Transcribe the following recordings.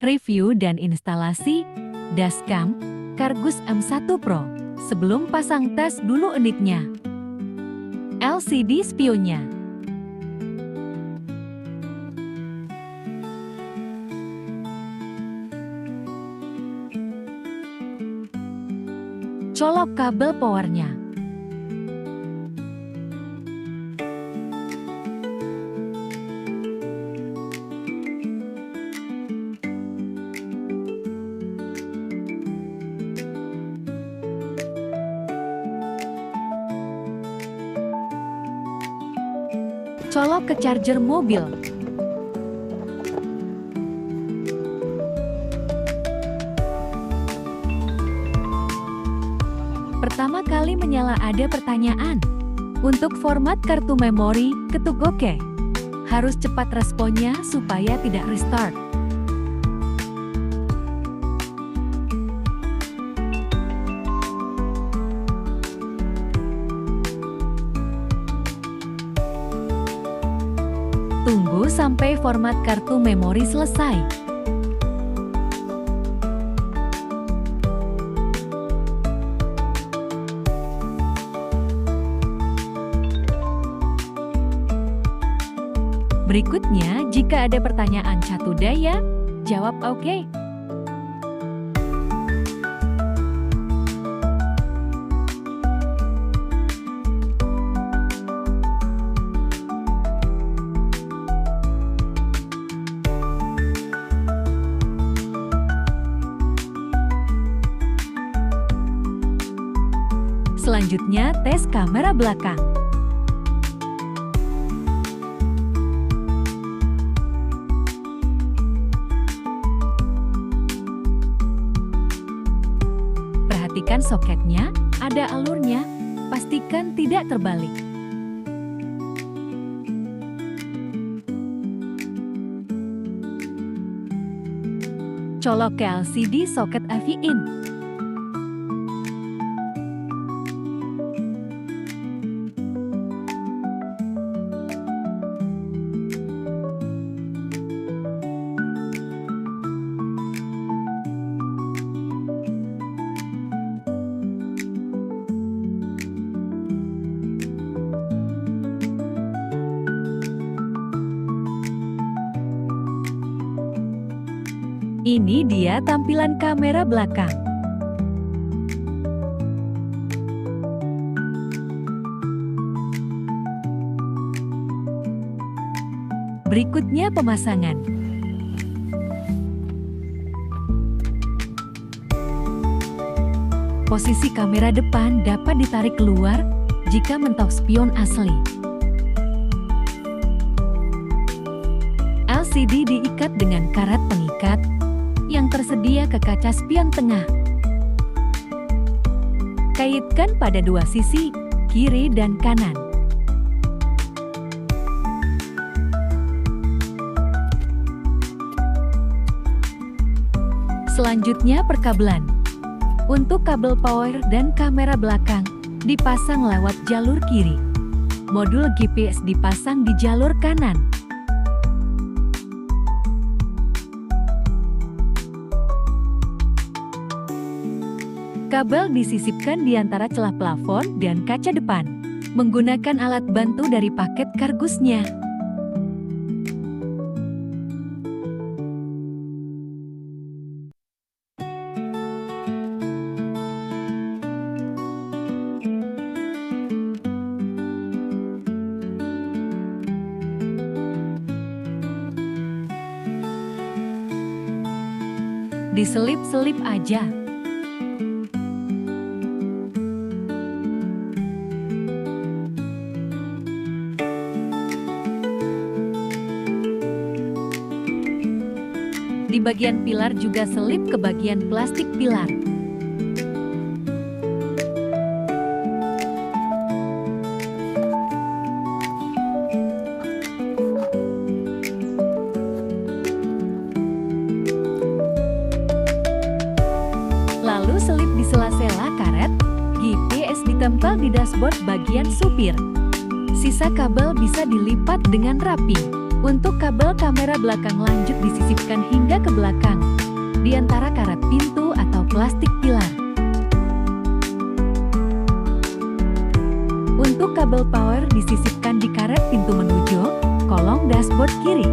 Review dan instalasi dashcam Cargus M1 Pro. Sebelum pasang tes dulu unitnya. LCD spionnya. Colok kabel powernya. Colok ke charger mobil. Pertama kali menyala ada pertanyaan. Untuk format kartu memori, ketuk OK. Harus cepat responnya supaya tidak restart. Tunggu sampai format kartu memori selesai. Berikutnya, jika ada pertanyaan catu daya, jawab OK. Selanjutnya, tes kamera belakang. Perhatikan soketnya, ada alurnya, pastikan tidak terbalik. Colok ke LCD soket AV in. Ini dia tampilan kamera belakang. Berikutnya pemasangan. Posisi kamera depan dapat ditarik keluar jika mentok spion asli. LCD diikat dengan karet pengikat yang tersedia ke kaca spion tengah. Kaitkan pada dua sisi, kiri dan kanan. Selanjutnya perkabelan. Untuk kabel power dan kamera belakang, dipasang lewat jalur kiri. Modul GPS dipasang di jalur kanan. Kabel disisipkan di antara celah plafon dan kaca depan, menggunakan alat bantu dari paket Cargusnya. Diselip-selip aja. Di bagian pilar juga selip ke bagian plastik pilar. Lalu selip di sela-sela karet, GPS ditempel di dashboard bagian supir. Sisa kabel bisa dilipat dengan rapi. Untuk kabel kamera belakang lanjut disisipkan hingga ke belakang, di antara karet pintu atau plastik pilar. Untuk kabel power disisipkan di karet pintu menuju kolong dashboard kiri.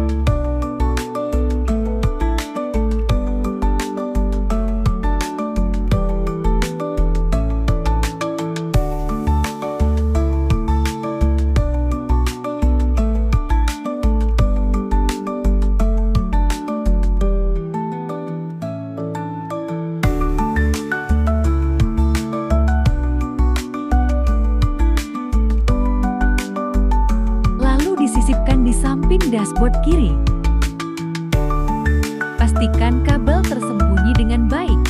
Disisipkan di samping dashboard kiri. Pastikan kabel tersembunyi dengan baik.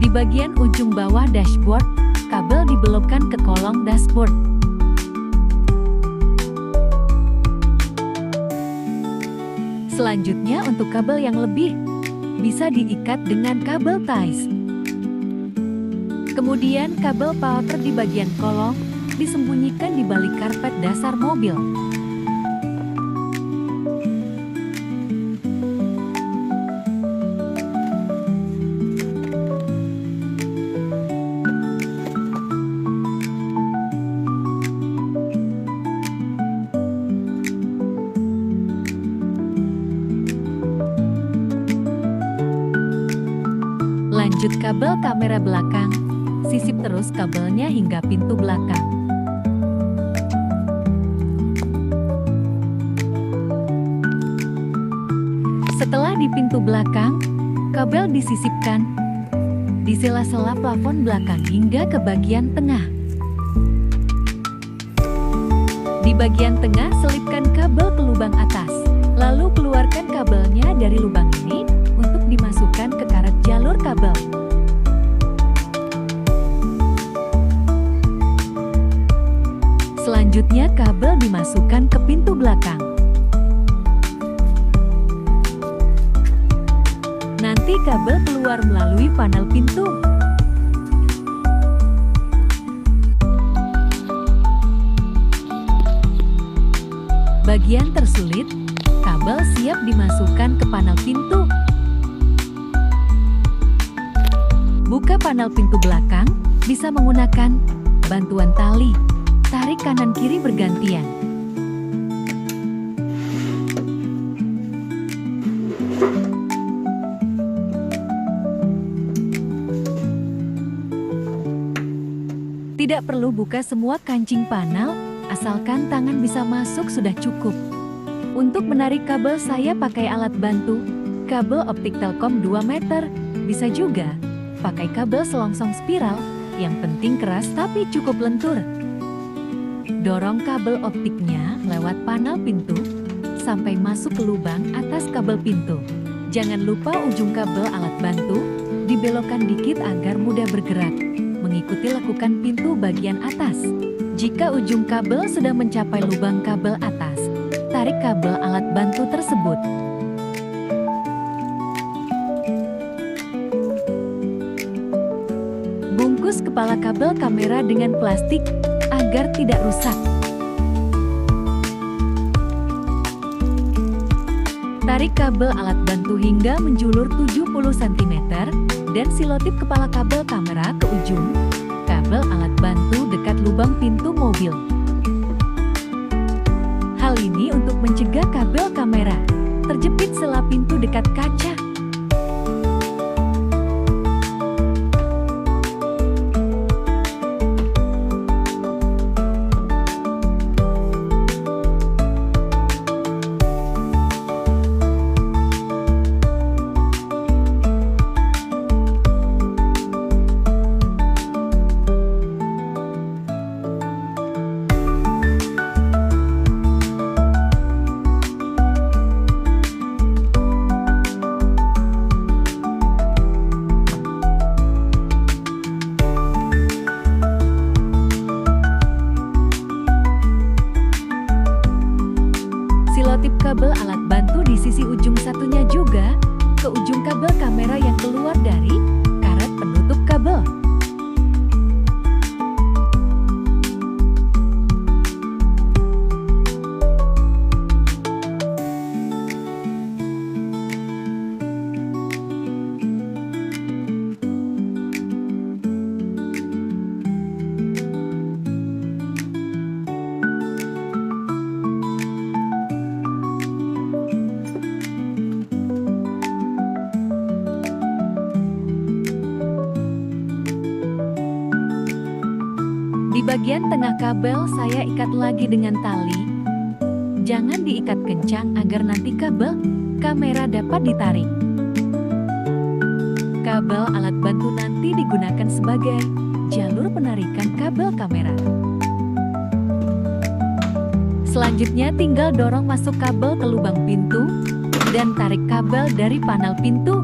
Di bagian ujung bawah dashboard, kabel dibelokkan ke kolong dashboard. Selanjutnya untuk kabel yang lebih, bisa diikat dengan kabel ties. Kemudian kabel power di bagian kolong disembunyikan di balik karpet dasar mobil. Lanjut kabel kamera belakang, sisip terus kabelnya hingga pintu belakang. Setelah di pintu belakang, kabel disisipkan di sela-sela plafon belakang hingga ke bagian tengah. Di bagian tengah selipkan kabel ke lubang atas, lalu keluarkan kabelnya dari lubang ini untuk dimasukkan ke karet jalur kabel. Selanjutnya kabel dimasukkan ke pintu belakang. Nanti kabel keluar melalui panel pintu. Bagian tersulit, kabel siap dimasukkan ke panel pintu. Buka panel pintu belakang, bisa menggunakan bantuan tali. Tarik kanan kiri bergantian. Tidak perlu buka semua kancing panel, asalkan tangan bisa masuk sudah cukup. Untuk menarik kabel saya pakai alat bantu, kabel optik Telkom 2 meter, bisa juga pakai kabel selongsong spiral, yang penting keras tapi cukup lentur. Dorong kabel optiknya lewat panel pintu, sampai masuk ke lubang atas kabel pintu. Jangan lupa ujung kabel alat bantu, dibelokkan dikit agar mudah bergerak, mengikuti lekukan pintu bagian atas. Jika ujung kabel sudah mencapai lubang kabel atas, tarik kabel alat bantu tersebut. Bungkus kepala kabel kamera dengan plastik agar tidak rusak. Tarik kabel alat bantu hingga menjulur 70 cm dan silotip kepala kabel kamera ke ujung kabel alat bantu dekat lubang pintu mobil. Hal ini untuk mencegah kabel kamera terjepit sela pintu dekat kaca. Di bagian tengah kabel saya ikat lagi dengan tali. Jangan diikat kencang agar nanti kabel kamera dapat ditarik. Kabel alat bantu nanti digunakan sebagai jalur penarikan kabel kamera. Selanjutnya tinggal dorong masuk kabel ke lubang pintu dan tarik kabel dari panel pintu.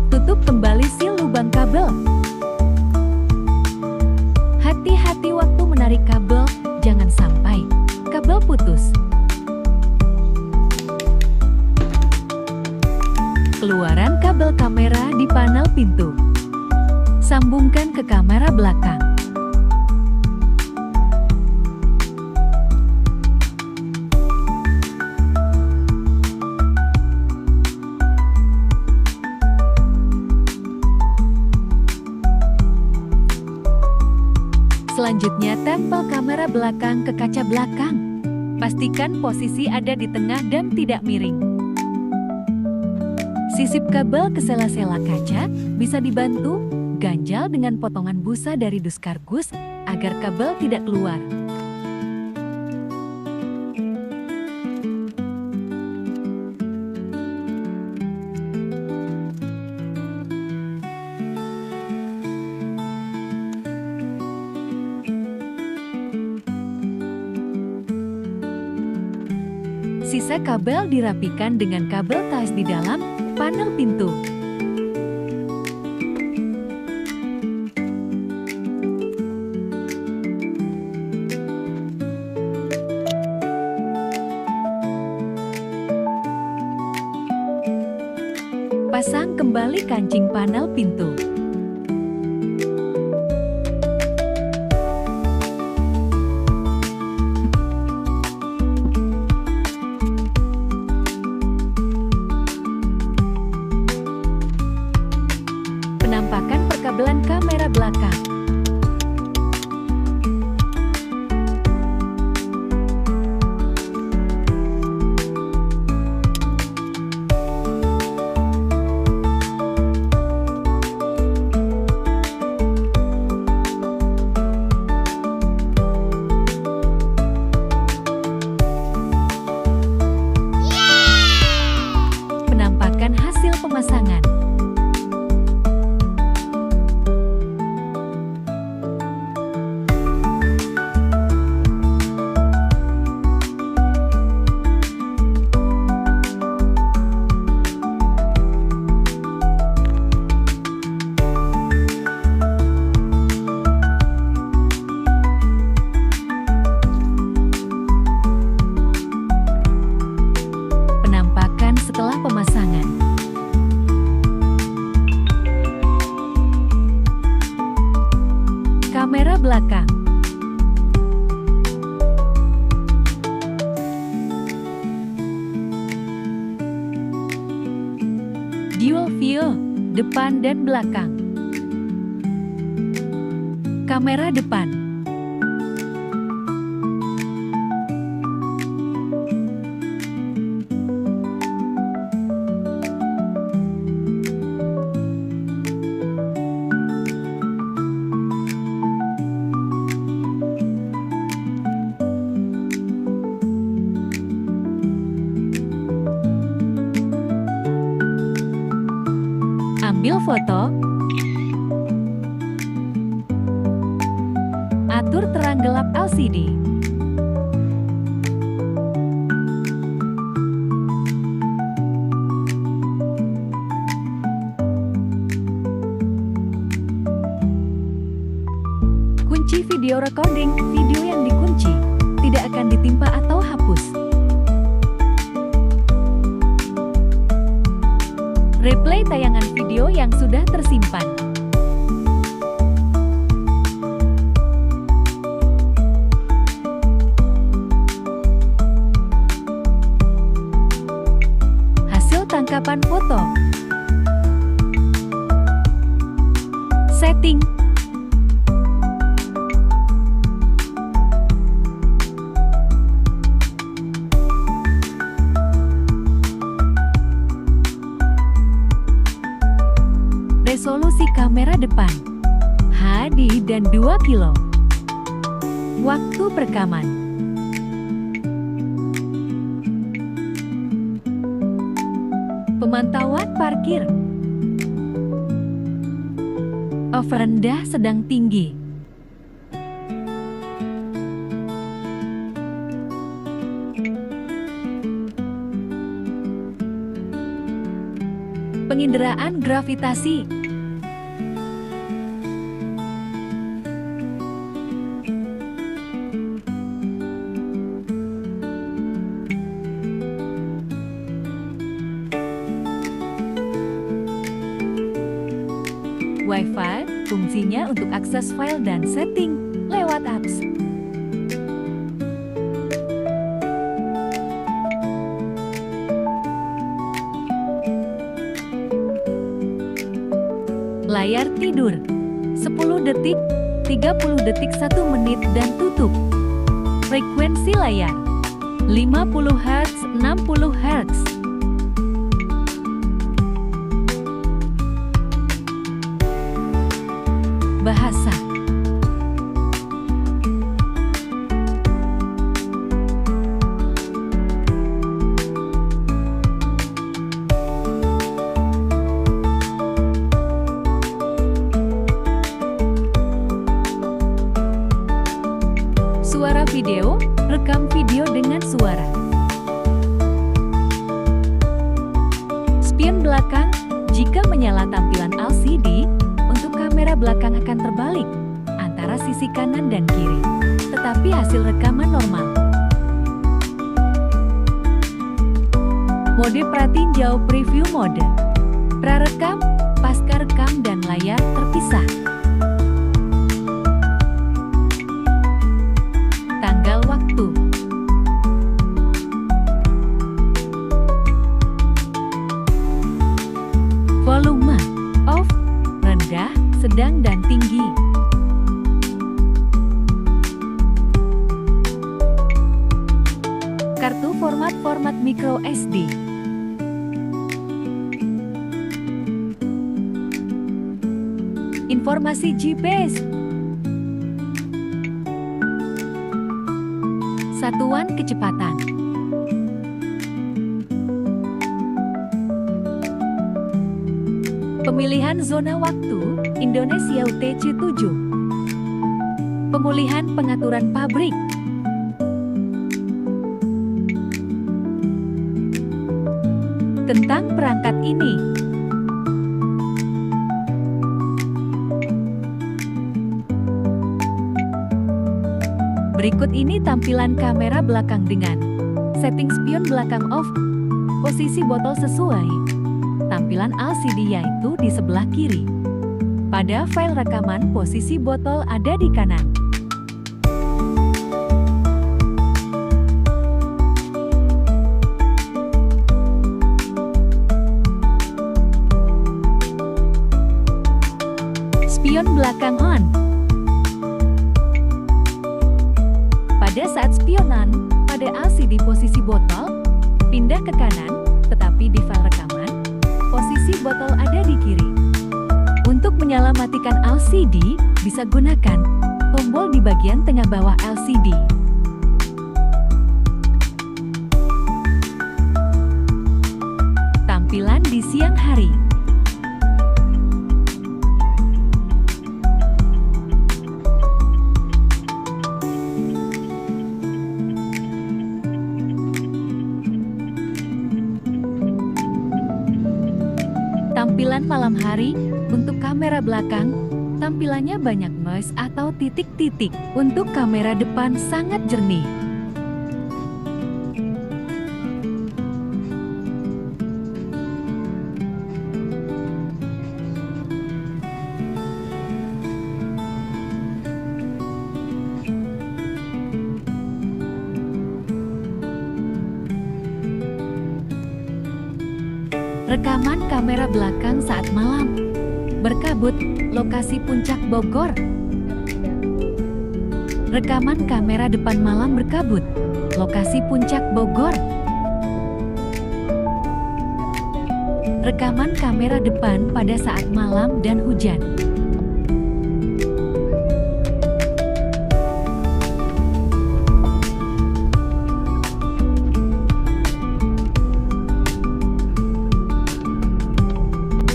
Tutup kembali seal lubang kabel. Hati-hati waktu menarik kabel, jangan sampai kabel putus. Keluaran kabel kamera di panel pintu. Sambungkan ke kamera belakang. Selanjutnya tempel kamera belakang ke kaca belakang. Pastikan posisi ada di tengah dan tidak miring. Sisip kabel ke sela-sela kaca, bisa dibantu ganjal dengan potongan busa dari dus kardus agar kabel tidak keluar. Sisa kabel dirapikan dengan kabel ties di dalam panel pintu. Pasang kembali kancing panel pintu. Penampakan perkabelan kamera belakang. Penampakan hasil pemasangan. Setelah pemasangan, kamera belakang, dual view, depan dan belakang, kamera depan, ambil foto, atur terang gelap LCD, kunci video recording. Video yang dikunci tidak akan ditimpa atau hapus. Replay tayangan video yang sudah tersimpan. Hasil tangkapan foto. Setting. Resolusi kamera depan HD dan 2 kilo. Waktu perekaman pemantauan parkir off rendah sedang tinggi. Penginderaan gravitasi. Wi-Fi, fungsinya untuk akses file dan setting lewat apps. Layar tidur 10 detik, 30 detik 1 menit dan tutup. Frekuensi layar 50 Hz, 60 Hz. Bahasa suara video, rekam video dengan suara. Spion belakang, jika menyala tampilan LCD, untuk kamera belakang akan terbalik antara sisi kanan dan kiri, tetapi hasil rekaman normal. Mode pratinjau preview mode, prarekam, pasca rekam dan layar terpisah. Tanggal waktu. Volume off, rendah, sedang dan tinggi. Kartu format micro SD. Informasi GPS. Satuan kecepatan. Pemilihan zona waktu Indonesia UTC 7. Pemulihan pengaturan pabrik. Tentang perangkat ini. Berikut ini tampilan kamera belakang dengan setting spion belakang off, posisi botol sesuai, tampilan LCD yaitu di sebelah kiri. Pada file rekaman posisi botol ada di kanan. Spion belakang on. Pada saat spionan, pada LCD posisi botol pindah ke kanan, tetapi di file rekaman, posisi botol ada di kiri. Untuk menyala-matikan LCD, bisa gunakan tombol di bagian tengah bawah LCD. Tampilan di siang hari. Tampilan malam hari, untuk kamera belakang, tampilannya banyak noise atau titik-titik. Untuk kamera depan sangat jernih. Rekaman kamera belakang saat malam. Berkabut, lokasi Puncak Bogor. Rekaman kamera depan malam berkabut, lokasi Puncak Bogor. Rekaman kamera depan pada saat malam dan hujan.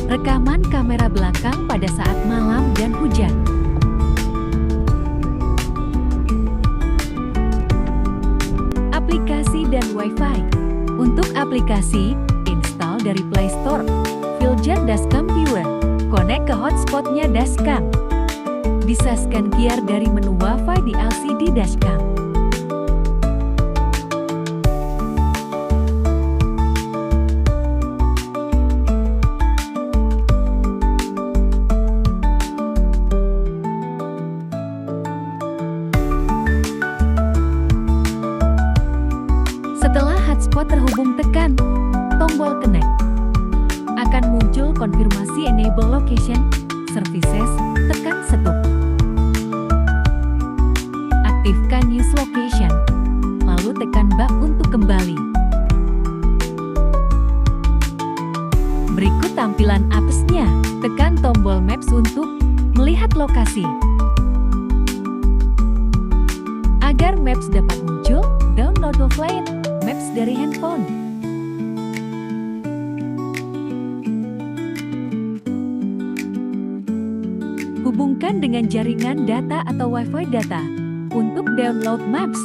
Rekaman kamera belakang pada saat malam dan hujan. Aplikasi dan Wi-Fi. Untuk aplikasi, install dari Play Store. Filter Dashcam Viewer. Connect ke hotspotnya dashcam. Bisa scan QR dari menu Wi-Fi di LCD dashcam. Setelah hotspot terhubung, tekan tombol connect. Akan muncul konfirmasi enable location services, tekan stop. Aktifkan use location, lalu tekan back untuk kembali. Berikut tampilan apps-nya. Tekan tombol maps untuk melihat lokasi. Agar maps dapat muncul, download offline maps dari handphone. Hubungkan dengan jaringan data atau Wi-Fi data untuk download maps.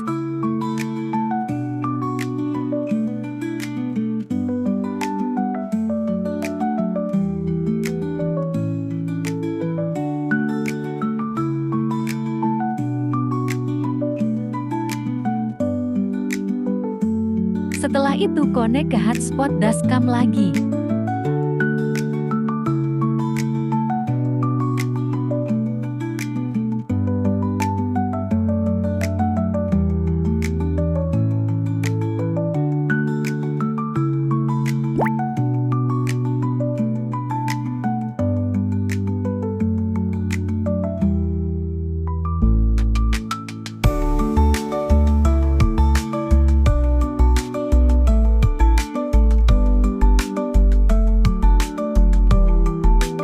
Setelah itu connect ke hotspot dashcam lagi.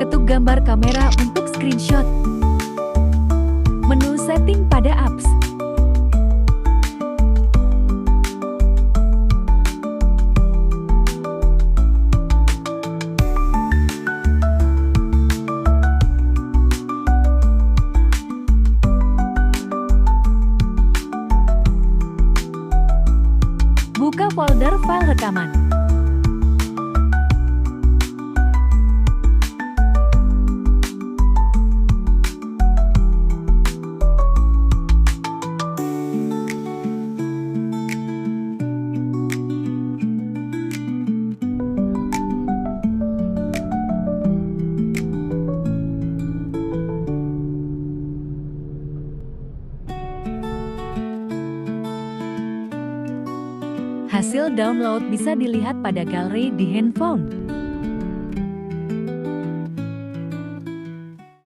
Ketuk gambar kamera untuk screenshot. Menu setting pada apps. Buka folder file rekaman. Hasil download bisa dilihat pada galeri di handphone.